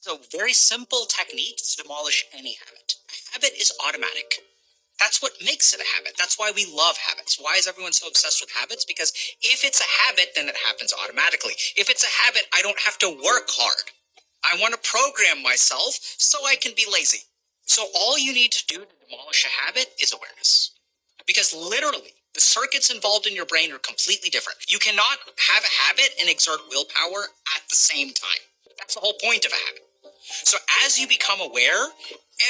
So, very simple technique to demolish any habit. A habit is automatic. That's what makes it a habit. That's why we love habits. Why is everyone so obsessed with habits? Because if it's a habit, then it happens automatically. If it's a habit, I don't have to work hard. I want to program myself so I can be lazy. So all you need to do to demolish a habit is awareness. Because literally, the circuits involved in your brain are completely different. You cannot have a habit and exert willpower at the same time. That's the whole point of a habit. So as you become aware,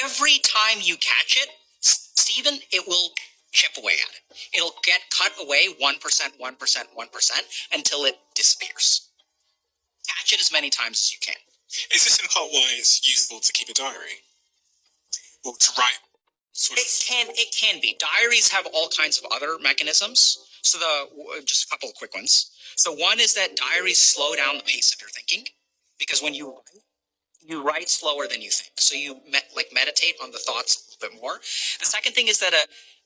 every time you catch it, Stephen, it will chip away at it. It'll get cut away 1%, 1%, 1% until it disappears. Catch it as many times as you can. Is this in part why it's useful to keep a diary? Or to write? It can be. Diaries have all kinds of other mechanisms. So just a couple of quick ones. So one is that diaries slow down the pace of your thinking, because when you write slower than you think. So you meditate on the thoughts a little bit more. The second thing is that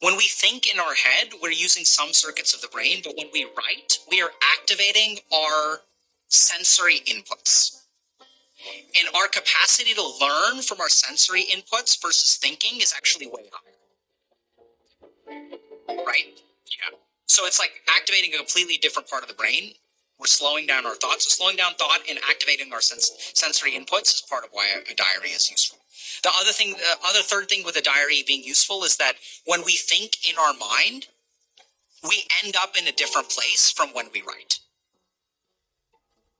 when we think in our head, we're using some circuits of the brain, but when we write, we are activating our sensory inputs. And our capacity to learn from our sensory inputs versus thinking is actually way higher. Right? Yeah. So it's like activating a completely different part of the brain. We're slowing down our thoughts. So slowing down thought and activating our sensory inputs is part of why a diary is useful. The third thing with a diary being useful is that when we think in our mind, we end up in a different place from when we write.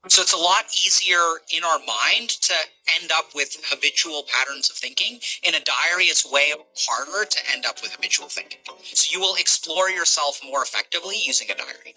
So it's a lot easier in our mind to end up with habitual patterns of thinking. In a diary, it's way harder to end up with habitual thinking. So you will explore yourself more effectively using a diary.